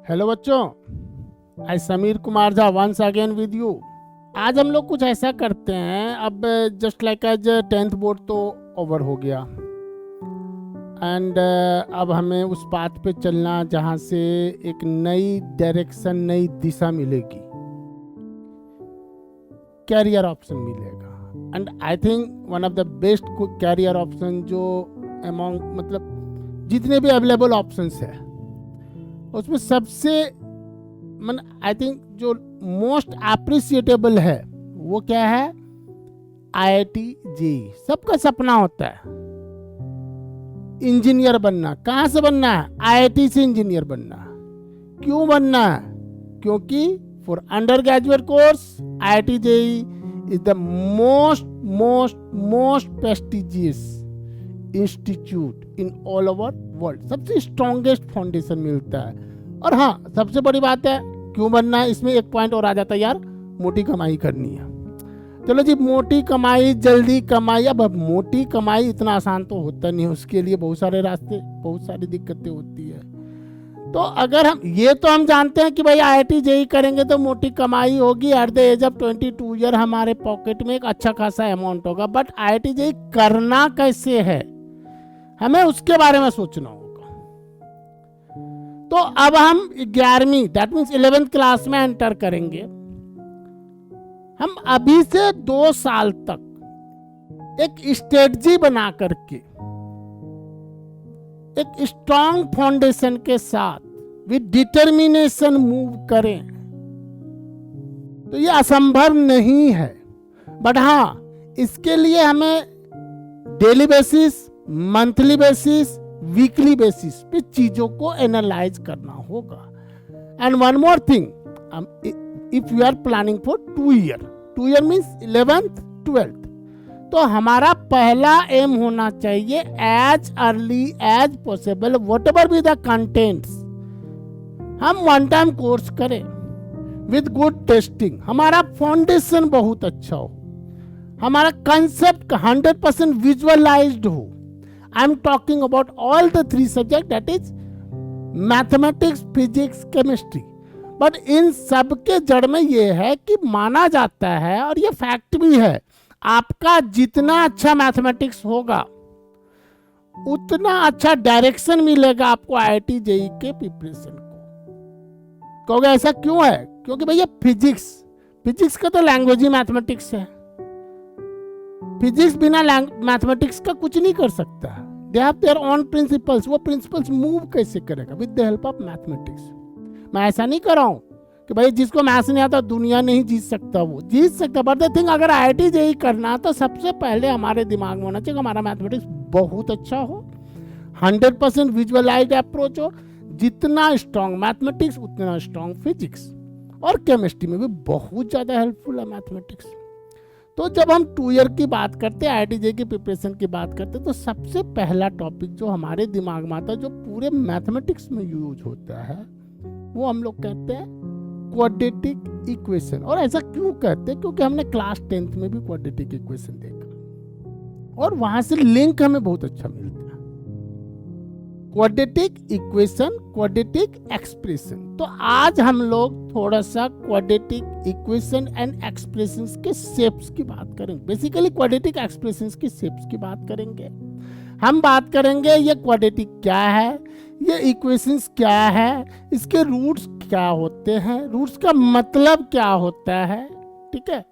Hello बच्चों, I Sameer Kumar Jha once again with you. आज हम लोग कुछ ऐसा करते हैं। अब just like as 10th board तो ओवर हो गया एंड अब हमें उस पाथ पे चलना जहाँ से एक नई डायरेक्शन, नई दिशा मिलेगी, कैरियर ऑप्शन मिलेगा। And I think one of the best career option जो अमॉन्ग मतलब जितने भी अवेलेबल ऑप्शंस है उसमें सबसे आई थिंक जो मोस्ट अप्रिशिएटेबल है वो क्या है? IIT JEE. सबका सपना होता है इंजीनियर बनना। कहाँ से बनना है? आईआईटी से इंजीनियर बनना। क्यों बनना है? क्योंकि for under graduate course IIT JEE is the most prestigious institute in all over world. सबसे स्ट्रॉन्गेस्ट फाउंडेशन मिलता है। और हाँ, सबसे बड़ी बात है क्यों बनना है, इसमें एक पॉइंट और आ जाता है, यार मोटी कमाई करनी है। चलो जी, मोटी कमाई, जल्दी कमाई। अब मोटी कमाई इतना आसान तो होता नहीं है, उसके लिए बहुत सारे रास्ते, बहुत सारी दिक्कतें होती है। तो अगर हम जानते हैं कि भाई आईआईटी जेईई करेंगे तो मोटी कमाई होगी, at the age of 22 year हमारे पॉकेट में एक अच्छा खासा अमाउंट होगा। बट आईआईटी जेईई करना कैसे है, हमें उसके बारे में सोचना होगा। तो अब हम 11वीं दैट मीन्स 11th क्लास में एंटर करेंगे। हम अभी से 2 साल तक एक स्ट्रेटजी बना करके एक स्ट्रॉन्ग फाउंडेशन के साथ विद डिटर्मिनेशन मूव करें तो ये असंभव नहीं है। बट हाँ, इसके लिए हमें daily basis, monthly basis, weekly basis पे चीजों को एनालाइज करना होगा। And one more thing, if you are planning for 2 year means 11th 12th, तो हमारा पहला एम होना चाहिए as early as possible whatever be the contents, हम 1 टाइम कोर्स करें विद गुड टेस्टिंग, हमारा फाउंडेशन बहुत अच्छा हो, हमारा कंसेप्ट 100% विजुअलाइज्ड हो। I am talking about all the 3 subjects, that is mathematics, physics, chemistry. But in सब के जड़ में ये है कि माना जाता है और ये फैक्ट भी है, आपका जितना अच्छा मैथमेटिक्स होगा उतना अच्छा डायरेक्शन मिलेगा आपको आईआईटी जेईई के प्रिपरेशन को। कहोगे ऐसा क्यों है? क्योंकि भैया फिजिक्स का तो लैंग्वेज ही मैथमेटिक्स है। फिजिक्स बिना मैथमेटिक्स का कुछ नहीं कर सकता। They have their own principles. वो प्रिंसिपल्स मूव कैसे करेगा? With the help of mathematics. मैं ऐसा नहीं कर रहा हूं कि भाई जिसको मैथ्स नहीं आता दुनिया नहीं जीत सकता, वो जीत सकता। बट द थिंग, अगर आईआईटी जेईई करना तो सबसे पहले हमारे दिमाग में होना चाहिए कि हमारा मैथमेटिक्स बहुत अच्छा हो, 100% विजुअलाइज्ड अप्रोच हो। जितना स्ट्रॉन्ग मैथमेटिक्स उतना स्ट्रॉन्ग फिजिक्स, और केमिस्ट्री में भी बहुत ज्यादा हेल्पफुल है मैथमेटिक्स। तो जब हम 2 ईयर की बात करते हैं, आईआईटी जेईई की प्रिपरेशन की बात करते हैं, तो सबसे पहला टॉपिक जो हमारे दिमाग में आता है, जो पूरे मैथमेटिक्स में यूज होता है, वो हम लोग कहते हैं क्वाड्रेटिक इक्वेशन। और ऐसा क्यों कहते हैं? क्योंकि हमने क्लास 10th में भी क्वाड्रेटिक इक्वेशन देखा और वहां से लिंक हमें बहुत अच्छा मिलता है। Quadratic equation, quadratic expression. तो आज हम लोग थोड़ा सा क्वाड्रेटिक इक्वेशन एंड एक्सप्रेशंस के शेप्स की बात करेंगे। बेसिकली क्वाड्रेटिक एक्सप्रेशंस के शेप्स की बात करेंगे। हम बात करेंगे ये क्वाड्रेटिक क्या है, ये इक्वेशंस क्या है, इसके रूट्स क्या होते हैं, रूट्स का मतलब क्या होता है, ठीक है,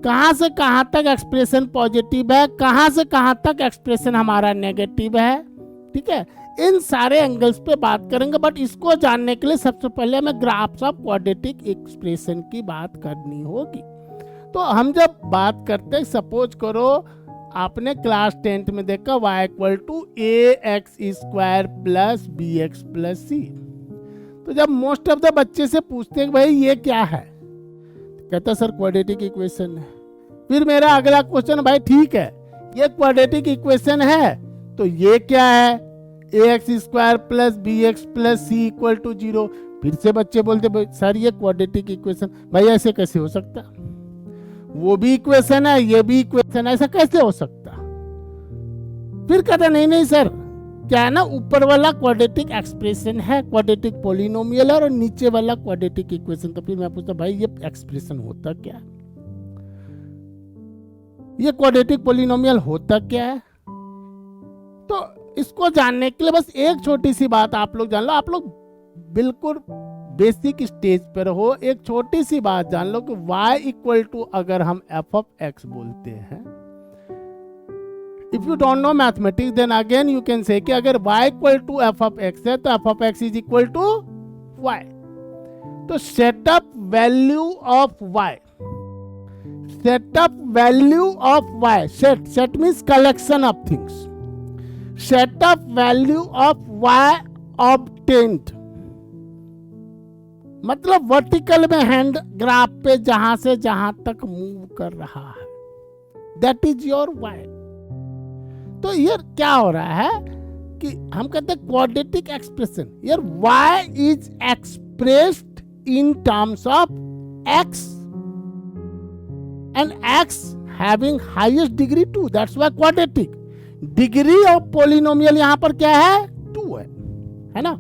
कहां से कहां तक एक्सप्रेशन पॉजिटिव है, कहां से कहां तक एक्सप्रेशन हमारा नेगेटिव है, ठीक है। इन सारे एंगल्स पे बात करेंगे। बट इसको जानने के लिए सबसे पहले हमें ग्राफ्स ऑफ क्वाड्रेटिक एक्सप्रेशन की बात करनी होगी। तो हम जब बात करते हैं, सपोज करो आपने क्लास 10th में देखा y = ax² + bx + c। तो जब मोस्ट ऑफ द बच्चे से पूछते हैं कि भाई ये क्या है, कहता सर क्वाड्रेटिक इक्वेशन है। फिर मेरा अगला क्वेश्चन, भाई ठीक है ये क्वाड्रेटिक इक्वेशन है तो ये क्या है? ax² + bx + c = 0। फिर से बच्चे बोलते सर ये क्वाड्रेटिक इक्वेशन, भाई ऐसे कैसे हो सकता? वो भी इक्वेशन है, ये भी इक्वेशन है, ऐसा कैसे हो सकता? फिर कहता नहीं सर क्या है ना, ऊपर वाला क्वाड्रेटिक एक्सप्रेशन है, क्वाड्रेटिक पॉलिनोमियल है, और नीचे वाला क्वाड्रेटिक इक्वेशन। तो फिर मैं पूछता भाई ये एक्सप्रेशन होता क्या है, ये क्वाड्रेटिक पॉलिनोमियल होता क्या है। तो इसको जानने के लिए बस एक छोटी सी बात आप लोग जान लो, आप लोग बिल्कुल बेसिक स्टेज पर हो, एक छोटी सी बात जान लो कि y इक्वल टू अगर हम f ऑफ x बोलते हैं, if you don't know mathematics then again you can say कि अगर y equal to f of x है तो f of x is equal to y। तो set of value of y, set of value of y, set means collection of things, set of value of y obtained, मतलब vertical में hand graph पे जहां से जहां तक मूव कर रहा है, दैट इज योर y। तो ये क्या हो रहा है कि हम कहते हैं क्वाड्रेटिक एक्सप्रेशन, यार y is expressed in terms of x and x having highest degree 2, that's why quadratic. Degree of polynomial यहां पर क्या है, 2 है ना।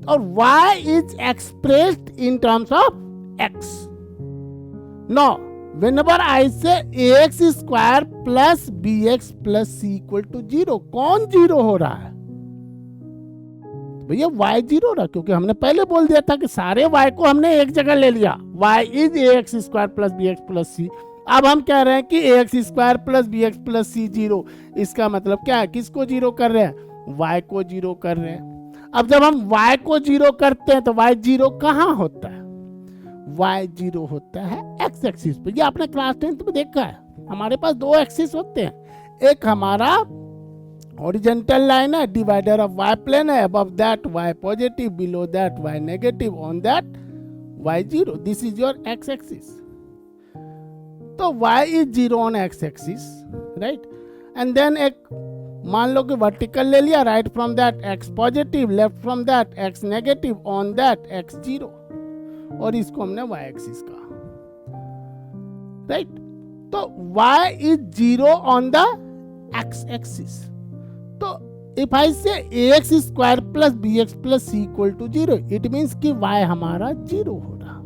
और y is expressed in terms of x. Now, whenever I say ax square plus bx plus c equal to 0, कौन 0 हो रहा है भैया, y 0 हो रहा है, क्योंकि हमने पहले बोल दिया था कि सारे y को हमने एक जगह ले लिया, y is ax square plus bx plus c। अब हम कह रहे हैं कि ax square plus bx plus c 0, इसका मतलब क्या है, किसको 0 कर रहे हैं, y को 0 कर रहे हैं। अब जब हम y को 0 करते हैं तो y 0 कहाँ होता है, y 0 होता है x एक्सिस पे। ये आपने क्लास 10th में देखा है, हमारे पास 2 एक्सिस होते हैं, एक हमारा हॉरिजॉन्टल लाइन है, डिवाइडर ऑफ y प्लेन है, above that y positive, below that y negative, on that y 0, this is your x axis. तो y is 0 on x axis, right. And then एक मान लो कि वर्टिकल ले लिया, right from that x positive, left from that x negative, on that x 0, और इसको हमने y एक्सिस कहा, राइट। तो y is 0 on the x axis. तो if I say ax square plus bx plus c equal to 0, it means कि y हमारा 0 हो रहा।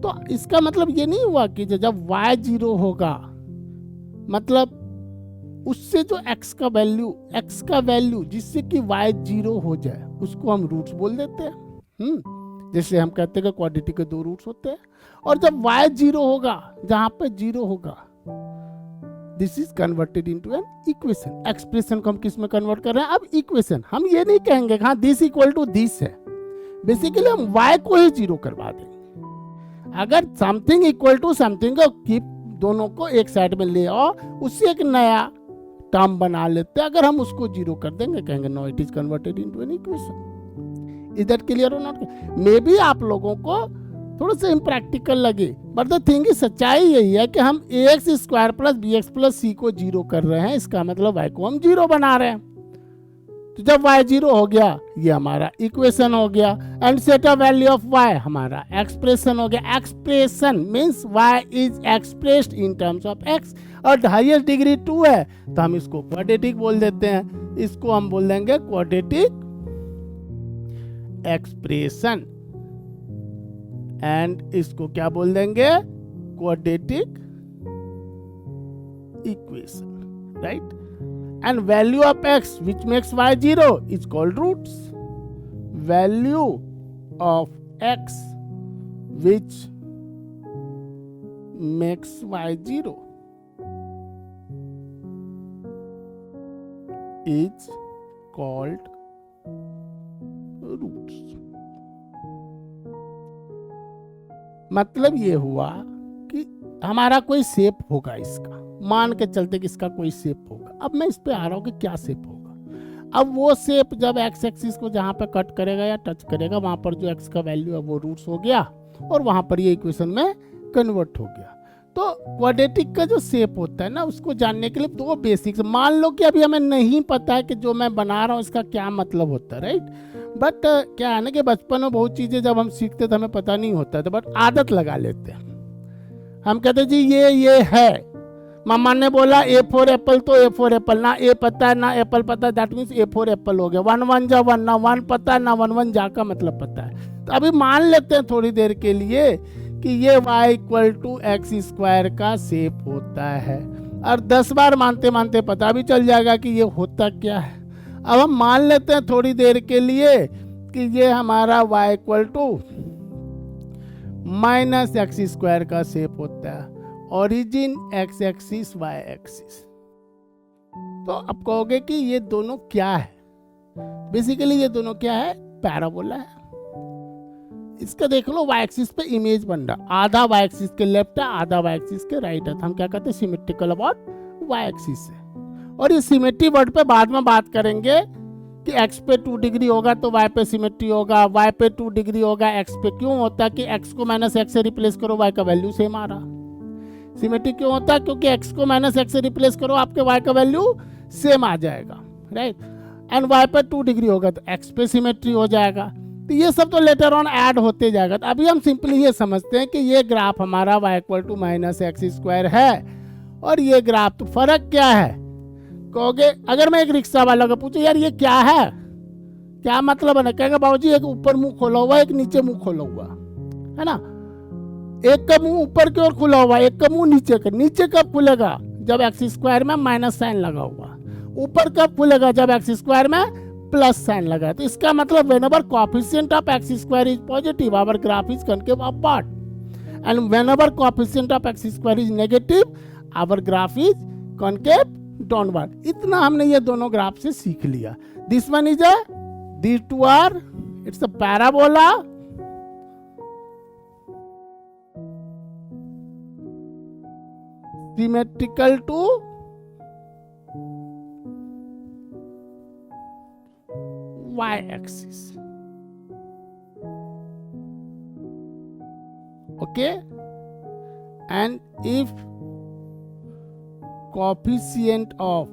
तो इसका मतलब ये नहीं हुआ कि जब y 0 होगा, मतलब उससे जो x का वैल्यू जिससे कि y 0 हो जाए, उसको हम रूट्स बोल देते हैं। जैसे हम कहते हैं कि क्वाड्रेटिक के 2 रूट्स होते हैं, और जब y 0 होगा, जहां पे 0 होगा, this is converted into an equation. Expression को हम किस में कन्वर्ट कर रहे हैं, अब इक्वेशन। हम ये नहीं कहेंगे हाँ दिस इक्वल टू दिस है, बेसिकली हम y को ही 0 करवा देंगे। अगर समथिंग इक्वल टू समथिंग को कीप, दोनों को एक साइड में ले आओ, उससे एक नया टर्म बना लेते हैं। अगर हम उसको 0 कर देंगे, कहेंगे no it is converted into an equation. Is that clear और नॉट? मे बी आप लोगों को थोड़ा सा इम्प्रैक्टिकल लगे, बट द थिंग इज, सच्चाई यही है कि हम ax square plus bx plus c को 0 कर रहे हैं, इसका मतलब y को हम 0 बना रहे हैं। तो जब y 0 हो गया, ये हमारा इक्वेशन हो गया, and set a value of y हमारा एक्सप्रेशन हो गया। Expression means y is expressed in terms of x, और हाईएस्ट डिग्री 2 है तो हम इसको क्वाड्रेटिक बोल देते हैं, इसको हम बोल देंगे क्वाड्रेटिक एक्सप्रेशन, एंड इसको क्या बोल देंगे, quadratic equation, right. And value of x which makes y 0 is called roots. Value of x which makes y 0 is called roots. मतलब ये हुआ कि हमारा कोई शेप होगा, इसका मान के चलते कि इसका कोई शेप होगा। अब मैं इस पे आ रहा हूँ कि क्या शेप होगा। अब वो शेप जब एक्स एक्सिस को जहाँ पे कट करेगा या टच करेगा, वहां पर जो एक्स का वैल्यू है वो रूट्स हो गया, और वहां पर ये इक्वेशन में कन्वर्ट हो गया। तो क्वाड्रेटिक का जो शेप होता है ना, उसको जानने के लिए 2 बेसिक्स, मान लो कि अभी हमें नहीं पता है कि जो मैं बना रहा हूँ इसका क्या मतलब होता है, राइट। बट क्या है ना कि बचपन में बहुत चीजें जब हम सीखते तो हमें पता नहीं होता था, बट आदत लगा लेते हैं। हम कहते जी ये है, मम्मा ने बोला ए फॉर एप्पल, तो ए फॉर एप्पल, ना ए पता है ना एप्पल पता है, that means A for Apple हो गया। 1 1 जा 1, ना 1 पता है ना 1 1 जा का मतलब पता है। तो अभी मान लेते हैं थोड़ी देर के लिए कि ये y equal to x square का शेप होता है, और 10 बार मानते मानते पता भी चल जाएगा कि ये होता क्या है। अब हम मान लेते हैं थोड़ी देर के लिए कि ये हमारा y equal to minus x square का शेप होता है, origin X axis Y axis. तो आप कहोगे कि ये दोनों क्या है? बेसिकली ये दोनों क्या है? पैराबोला है। इसका देख लो, वाई एक्सिस पे इमेज बन रहा, आधा वाई एक्सिस के लेफ्ट है, आधा वाई एक्सिस के राइट है। हम क्या कहते हैं? सिमेट्रिकल अबाउट वाई एक्सिस है। और ये सिमेट्री वर्ड पे बाद में बात करेंगे कि x पे 2 डिग्री होगा तो y पे सिमेट्री होगा, y पे 2 डिग्री होगा x पे। क्यों होता है कि x को माइनस x से रिप्लेस करो, y का वैल्यू सेम आ रहा। सिमेट्री क्यों होता है? क्योंकि x को माइनस x से रिप्लेस करो, आपके y का वैल्यू सेम आ जाएगा, राइट। एंड y पे 2 डिग्री होगा तो x पे सिमेट्री हो जाएगा। तो ये सब तो लेटर ऑन ऐड होते जाएगा। तो अभी हम सिंपली ये समझते हैं कि ये ग्राफ हमारा y equal to minus x square है, और ये ग्राफ, तो फर्क क्या है? कहोगे, अगर मैं एक रिक्शा वाला को पूछूं यार ये क्या है, क्या मतलब है ना, कहेगा बाबूजी एक ऊपर मुंह खोला हुआ, एक नीचे मुंह खोला हुआ है ना। एक का मुंह ऊपर की ओर खुला हुआ, एक का मुंह नीचे का। नीचे कब खुलेगा? जब एक्स स्क्वायर में माइनस साइन लगा हुआ। ऊपर कब खुलेगा? जब एक्स स्क्वायर में प्लस साइन लगा। तो इसका मतलब whenever coefficient of x square is positive, our graph is concave upward, and whenever coefficient of x square is negative, our graph is concave downward. इतना हमने ये दोनों ग्राफ से सीख लिया। This one is a, these two are, it's a parabola, symmetrical to y axis, okay, and if coefficient of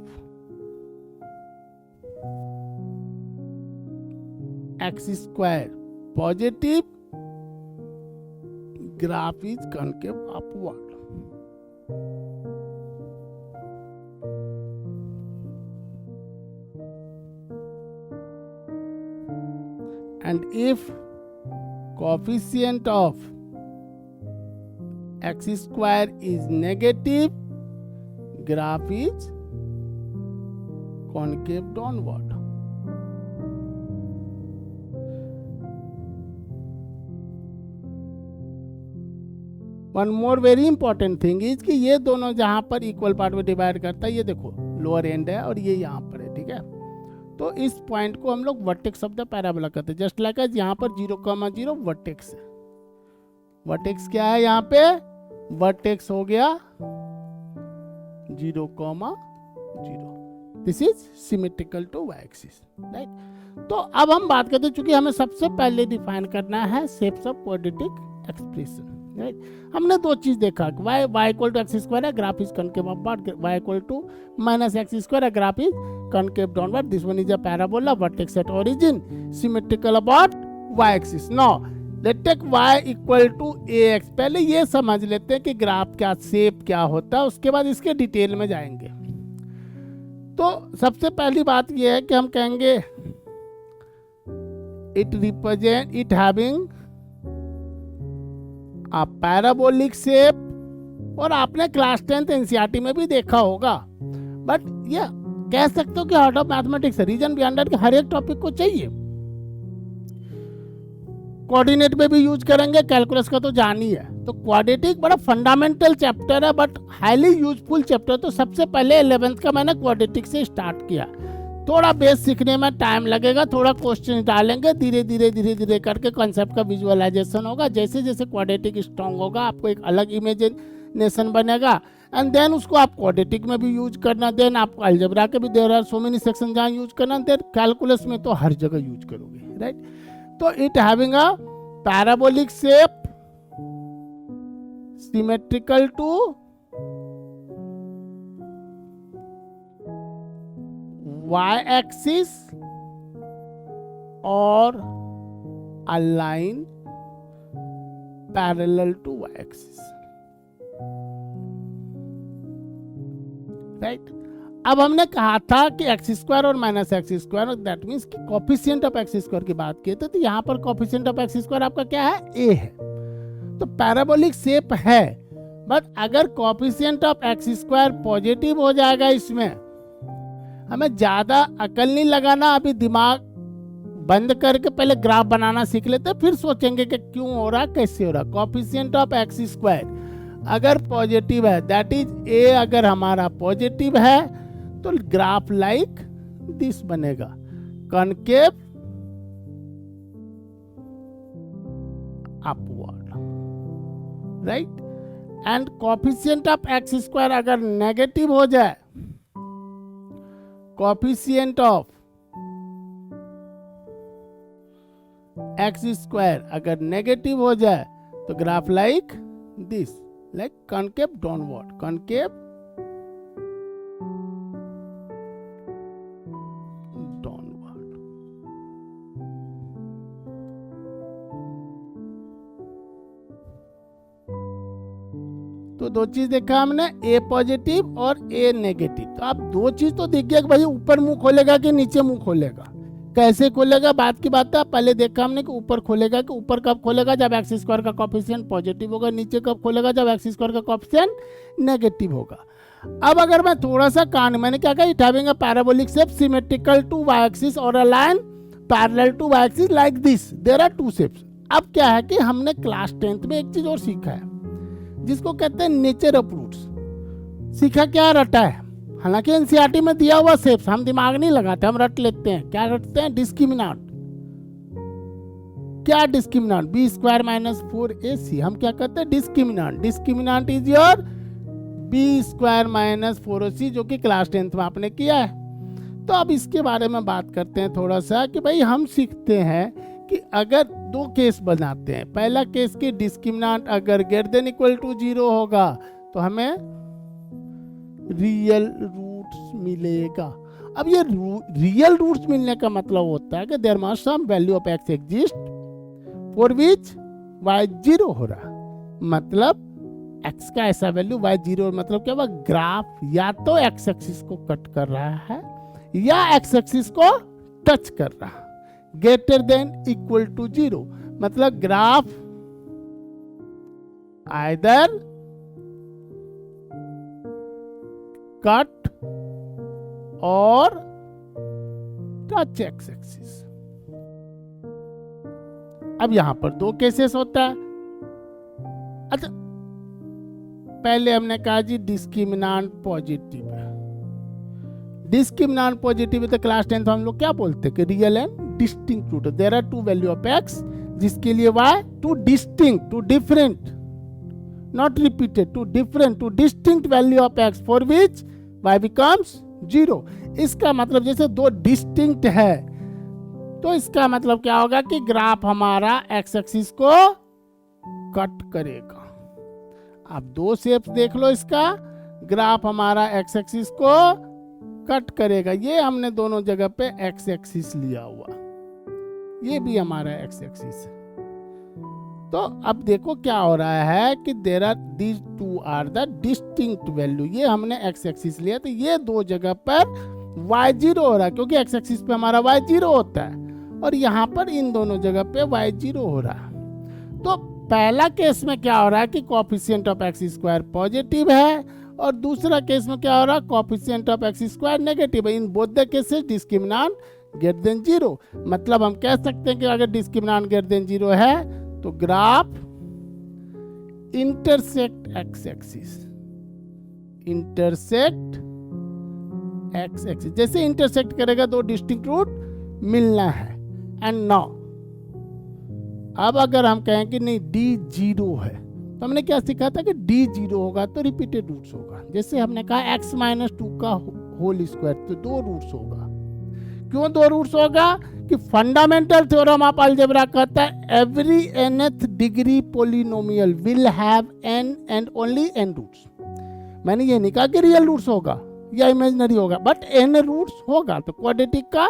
x square positive, graph is concave upward. And if coefficient of x square is negative, graph is concave downward. One more very important thing is कि ये दोनों जहां पर equal part में divide करता है, ये देखो लोअर एंड है और ये यहाँ पर है, ठीक है। तो इस पॉइंट को हम लोग वर्टेक्स ऑफ द पैराबोला कहते हैं। जस्ट लाइक यहाँ पर 0,0 वर्टेक्स है। वर्टेक्स क्या है यहाँ पे? वर्टेक्स हो गया 0,0। This is symmetrical to Y axis, right. तो अब हम बात करते हैं, चूंकि हमें सबसे पहले डिफाइन करना है shapes of quadratic expression, right. हमने दो चीज देखा, y equal to x square है, graph is concave upward, y equal to minus x square है, graph is concave downward. This one is a parabola, vertex at origin, symmetrical about y axis. Now let's take y equal to ax। पहले ये समझ लेते हैं कि graph क्या, shape क्या होता है, उसके बाद इसके डिटेल में जाएंगे। तो सबसे पहली बात ये है कि हम कहेंगे it represent, it having a parabolic shape. और आपने क्लास 10th एनसीईआरटी में भी देखा होगा, बट ये कह सकते हो कि हार्ट ऑफ मैथमेटिक्स है। रीजन बिहाइंड दैट कि हर एक टॉपिक को चाहिए। कोऑर्डिनेट में भी यूज करेंगे, कैलकुलस का तो जान ही है। तो क्वाड्रेटिक बड़ा फंडामेंटल चैप्टर है, बट हाईली यूजफुल चैप्टर। तो सबसे पहले 11th का मैंने क्वाड्रेटिक से स्टार्ट किया। थोड़ा बेस सीखने में टाइम लगेगा, थोड़ा क्वेश्चन डालेंगे, धीरे धीरे करके कॉन्सेप्ट का विजुअलाइजेशन होगा। जैसे जैसे क्वाड्रेटिक स्ट्रांग होगा, आपको एक अलग इमेजिनेशन बनेगा, एंड देन उसको आप क्वाड्रेटिक में भी यूज करना, देन आपको अलजेब्रा के भी there are so many section जहाँ यूज करना, देन कैलकुलस में तो हर जगह यूज करोगे, राइट। तो it having a parabolic shape, symmetrical to y axis or a line parallel to y axis. Right. अब हमने कहा था कि एक्स स्क्वायर और minus x square, that means कि कोफिशिएंट ऑफ एक्स स्क्वायर की बात की तो यहाँ पर कोफिशिएंट ऑफ एक्स स्क्वायर आपका क्या है, ए है। तो पैराबोलिक शेप है, बट अगर coefficient of x square positive हो जाएगा, इसमें हमें ज्यादा अकल नहीं लगाना, अभी दिमाग बंद करके पहले ग्राफ बनाना सीख लेते, फिर सोचेंगे कि क्यों हो रहा, कैसे हो रहा। कोफिशिएंट ऑफ एक्स स्क्वायर अगर पॉजिटिव है, दैट इज ए, अगर हमारा पॉजिटिव है तो ग्राफ लाइक दिस बनेगा, concave upward, right. And coefficient of x square अगर नेगेटिव हो जाए, कोफिशिएंट ऑफ एक्स स्क्वायर अगर नेगेटिव हो जाए तो graph like this, like concave downward, concave downward. तो दो चीज देखा हमने, ए पॉजिटिव और ए नेगेटिव। तो आप दो चीज तो दिख गया कि भाई ऊपर मुंह खोलेगा कि नीचे मुंह खोलेगा, कैसे खोलेगा बात की बात है। पहले देखा हमने कि ऊपर खोलेगा, कि ऊपर कब खोलेगा, जब एक्स स्क्वायर का कोफिशिएंट पॉजिटिव होगा, नीचे कब खोलेगा, जब एक्स स्क्वायर का कोफिशिएंट नेगेटिव होगा। अब अगर मैं थोड़ा सा मैंने क्या कहा, it having a parabolic shape symmetrical to Y axis और a line parallel to Y axis like this, there are two shapes. अब क्या है कि हमने क्लास 10th में एक चीज और सीखा है जिसको कहते हैं नेचर ऑफ रूट्स। सीखा क्या, रटा है। हालांकि एनसीईआरटी में दिया हुआ शेप्स हम दिमाग नहीं लगाते, हम रट लेते हैं। क्या रटते हैं, डिस्क्रिमिनेंट। क्या discriminant, B square minus 4ac, हम क्या कहते हैं, discriminant. Discriminant is your B square minus 4ac, जो कि क्लास 10th में आपने किया है। तो अब इसके बारे में बात करते हैं थोड़ा सा कि भाई हम सीखते हैं कि अगर दो केस बनाते हैं। पहला केस की डिस्क्रिमिनेंट अगर ग्रेटर देन इक्वल टू 0 होगा तो हमें रियल रूट्स मिलेगा। अब ये रियल रूट्स मिलने का मतलब होता है कि there must some value of X exist for which Y 0 हो रहा, मतलब एक्स का ऐसा वैल्यू वाई 0, मतलब क्या हुआ, ग्राफ या तो एक्स एक्सिस को कट कर रहा है या एक्स एक्सिस को टच कर रहा है, ग्रेटर देन इक्वल टू 0, मतलब ग्राफ आइदर कट और टच एक्स एक्सिस। अब यहां पर दो केसेस होता है। अच्छा, पहले हमने कहा जी डिस्क्रिमिनेंट पॉजिटिव है। डिस्क्रिमिनेंट पॉजिटिव है तो क्लास 10th हम लोग क्या बोलते हैं कि real and distinct root, there are two value of X, जिसके लिए Y two distinct, two different, not repeated, two different, two distinct value of X for which Y becomes 0। इसका मतलब जैसे दो डिस्टिंक्ट है तो इसका मतलब क्या होगा कि ग्राफ हमारा एक्स एक्सिस को कट करेगा। आप दो शेप्स देख लो, इसका ग्राफ हमारा एक्स एक्सिस को कट करेगा। ये हमने दोनों जगह पे एक्स एक्सिस लिया हुआ, ये भी हमारा एक्स एक्सिस है। तो अब देखो क्या हो रहा है कि there are these two are the distinct value. ये हमने एक्स एक्सिस लिया तो ये दो जगह पर y0 हो रहा है, क्योंकि एक्स एक्सिस पे हमारा y0 होता है और यहाँ पर इन दोनों जगह पे y0 हो रहा है। तो पहला केस में क्या हो रहा है कि coefficient of x square positive है और दूसरा केस में क्या हो रहा है, coefficient of x square negative है। In both the cases discriminant greater than 0, मतलब हम कह सकते हैं कि अगर डिस्क्रिमिनेंट ग्रेटर देन 0 है तो graph intersect x axis, intersect x axis. जैसे इंटरसेक्ट करेगा दो डिस्टिंक्ट रूट मिलना है। एंड नाउ अब अगर हम कहें कि नहीं D0 है तो हमने क्या सीखा था कि D0 होगा तो रिपीटेड रूट्स होगा। जैसे हमने कहा x माइनस 2 का होल स्क्वायर, तो दो रूट्स होगा। क्यों दो रूट्स होगा कि फंडामेंटल थ्योरम ऑफ अलजेब्रा कहता है every nth degree polynomial will have n and only n roots. मैंने ये नहीं कहा कि रियल रूट्स होगा या इमेजिनरी होगा, बट n रूट्स होगा। तो क्वाड्रेटिक का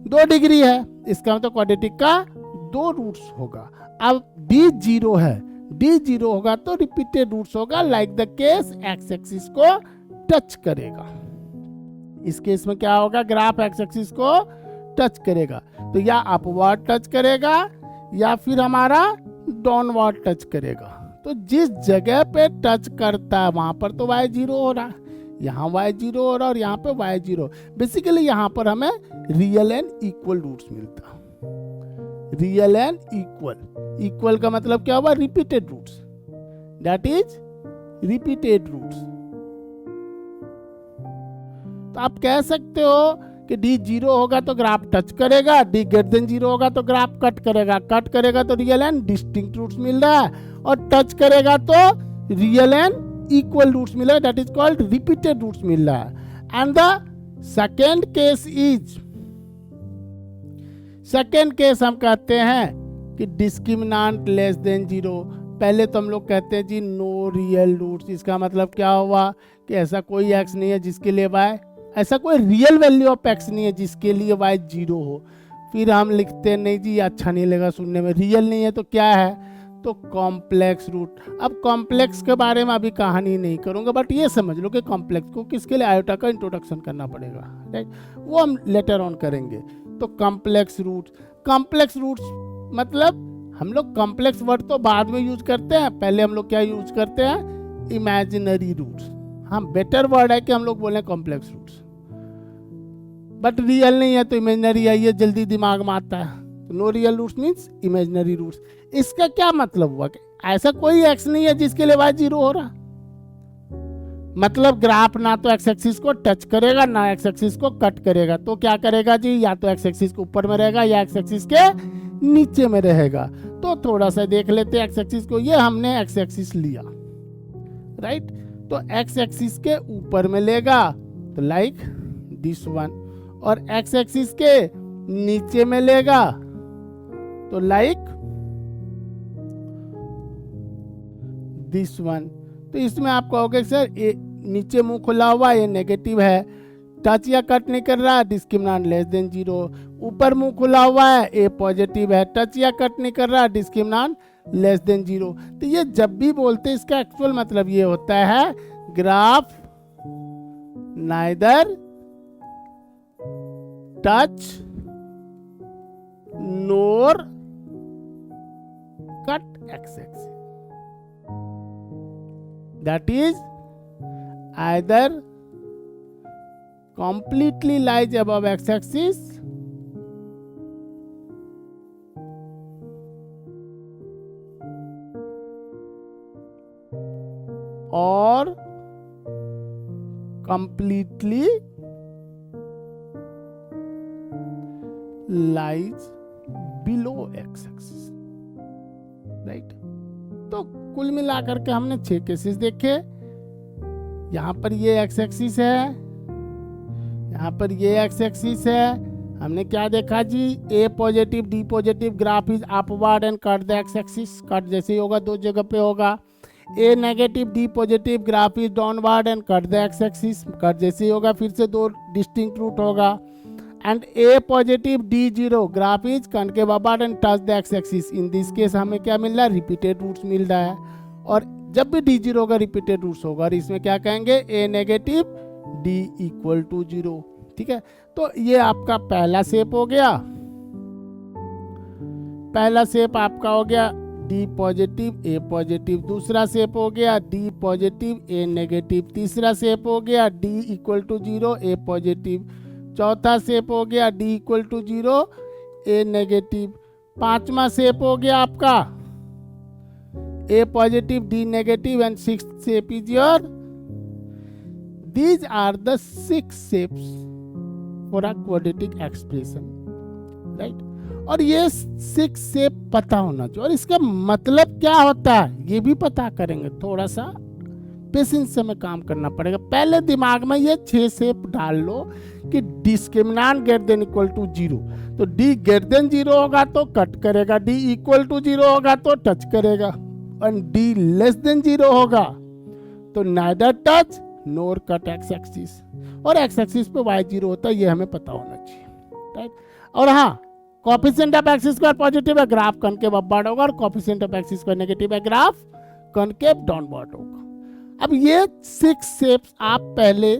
2 डिग्री है, इसका मतलब क्वाड्रेटिक का 2 रूट्स होगा। अब D0 है, D0 होगा तो रिपीटेड रूट्स होगा, like the case x axis को टच करेगा। इस केस में क्या होगा, ग्राफ एक्स एक्सिस को टच करेगा, तो या अपवर्ड टच करेगा या फिर हमारा डाउनवर्ड टच करेगा। तो जिस जगह पे टच करता है वहां पर तो y 0 हो रहा है, यहाँ y 0 हो रहा है और यहाँ पे y 0। बेसिकली यहाँ पर हमें रियल एंड इक्वल रूट्स मिलता। रियल एंड इक्वल, इक्वल का मतलब क्या हुआ, repeated roots, that is repeated roots. तो आप कह सकते हो कि d 0 होगा तो ग्राफ टच करेगा, d ग्रेटर देन 0 होगा तो ग्राफ कट करेगा, कट करेगा तो रियल एंड डिस्टिंक्ट रूट्स मिल रहा है, और टच करेगा तो रियल एंड इक्वल रूट्स मिल रहा है, that is called repeated roots मिल रहा है। And the second case is, second case हम कहते हैं कि डिस्क्रिमिनेंट लेस देन 0। पहले तो हम लोग कहते हैं जी नो रियल रूट्स, इसका मतलब क्या हुआ कि ऐसा कोई एक्स नहीं है जिसके लिए y, ऐसा कोई रियल वैल्यू ऑफ एक्स नहीं है जिसके लिए y 0 हो। फिर हम लिखते नहीं जी, अच्छा नहीं लगा सुनने में, रियल नहीं है तो क्या है, तो कॉम्प्लेक्स रूट। अब कॉम्प्लेक्स के बारे में अभी कहानी नहीं करूंगा, बट ये समझ लो कि कॉम्प्लेक्स को किसके लिए आयोटा का इंट्रोडक्शन करना पड़ेगा, राइट, वो हम लेटर ऑन करेंगे। तो कॉम्प्लेक्स रूट्स, कॉम्प्लेक्स रूट्स मतलब हम लोग कॉम्प्लेक्स वर्ड तो बाद में यूज करते हैं, पहले हम लोग क्या यूज करते हैं, इमेजिनरी रूट्स। हाँ, बेटर वर्ड है कि हम लोग बोले कॉम्प्लेक्स रूट्स, बट रियल नहीं है तो इमेजिनरी है, ये जल्दी दिमाग में आता है। तो no real roots means imaginary roots. इसका क्या मतलब हुआ कि ऐसा कोई एक्स नहीं है जिसके लिए y 0 हो रहा, मतलब ग्राफ ना तो एक्स एक्सिस को टच करेगा ना एक्स एक्सिस को कट करेगा, तो क्या करेगा जी, या तो एक्स एक्सिस के ऊपर में रहेगा या एक्स एक्सिस के नीचे में रहेगा। तो थोड़ा सा देख लेते हैं एक्स एक्सिस को, ये हमने एक्स एक्सिस लिया, राइट, तो एक्स एक्सिस के ऊपर में लेगा तो लाइक दिस वन, और एक्स एक्सिस के नीचे में लेगा तो लाइक दिस वन। तो इसमें आप कहोगे सर ये नीचे मुंह खुला हुआ, ये नेगेटिव है, टच या कट नहीं कर रहा, डिस्क्रिमिनेंट लेस देन 0। ऊपर मुंह खुला हुआ है, ए पॉजिटिव है, टच या कट नहीं कर रहा, डिस्क्रिमिनेंट लेस देन 0। तो ये जब भी बोलते हैं इसका एक्चुअल मतलब ये होता है graph neither touch NOR cut x axis, that is either completely lies above x axis or completely lies below x axis, right। तो कुल मिलाकर के हमने 6 केसेस देखे। यहां पर ये x एक्सिस है, यहाँ पर ये एक्स एक्सिस है, हमने क्या देखा जी, a positive d positive graph is upward and cut the x axis, cut जैसे ही होगा 2 जगह पे होगा। A negative d positive graph is downward and cut the x axis, cut जैसे ही होगा फिर से 2 डिस्टिंक्ट रूट होगा। And a positive d 0 graph is concave upward and touch the x axis, in this case हमें क्या मिल रहा है, रिपीटेड रूट्स मिल रहा है। और जब भी डी 0 होगा रिपीटेड रूट्स होगा, और इसमें क्या कहेंगे, ए नेगेटिव d इक्वल टू 0, ठीक है। तो ये आपका पहला शेप हो गया, पहला शेप आपका हो गया d पॉजिटिव ए पॉजिटिव, दूसरा शेप हो गया d पॉजिटिव ए नेगेटिव, तीसरा शेप हो गया d equal to 0 a positive, चौथा शेप हो गया d equal to 0 a negative, पांचवा शेप हो गया आपका a positive d negative, and sixth shape is your, these are the 6 shapes for a quadratic expression, right। और ये 6 शेप पता होना चाहिए, और इसका मतलब क्या होता है ये भी पता करेंगे, थोड़ा सा पेशेंस से हमें काम करना पड़ेगा। पहले दिमाग में ये 6 शेप डाल लो कि discriminant greater than equal to 0, तो d ग्रेटर देन 0 होगा तो कट करेगा, d इक्वल टू 0 होगा तो टच करेगा, और d लेस देन 0 होगा तो नाइदर टच नोर कट एक्स एक्सिस, और एक्स एक्सिस पे y 0 होता है, ये हमें पता होना चाहिए, राइट। और हाँ, coefficient of x square positive है, ग्राफ कनकेव अपवर्ड होगा, और coefficient of x square negative है, ग्राफ कनकेव डाउनवर्ड होगा। अब ये 6 शेप्स आप पहले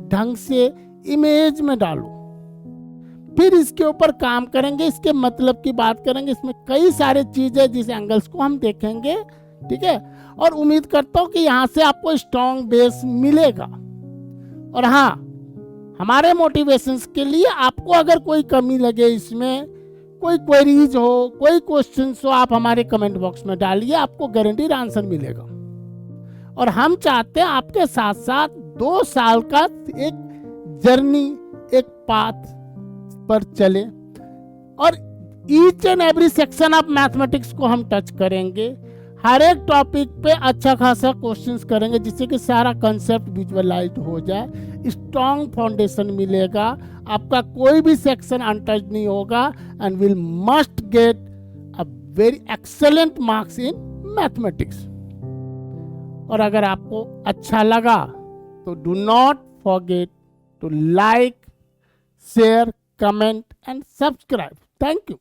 ढंग से इमेज में डालो, फिर इसके ऊपर काम करेंगे, इसके मतलब की बात करेंगे। इसमें कई सारे चीजें जिस एंगल्स को हम देखेंगे, ठीक है। और उम्मीद करता हूं कि यहां से आपको स्ट्रॉन्ग बेस मिलेगा। और हाँ, हमारे मोटिवेशंस के लिए आपको अगर कोई कमी लगे, इसमें कोई क्वेरीज हो, कोई क्वेश्चंस हो, आप हमारे कमेंट बॉक्स में डालिए, आपको गारंटीड आंसर मिलेगा। और हम चाहते हैं आपके साथ साथ 2 साल का एक जर्नी, एक पाथ पर चले, और each and every section of mathematics को हम टच करेंगे। हर एक टॉपिक पे अच्छा खासा क्वेश्चंस करेंगे, जिससे कि सारा कंसेप्ट विजुअलाइज हो जाए, स्ट्रॉन्ग फाउंडेशन मिलेगा, आपका कोई भी सेक्शन अनटच नहीं होगा, and will must get a very excellent marks in mathematics. और अगर आपको अच्छा लगा तो do not forget to like, share, comment and subscribe. Thank you.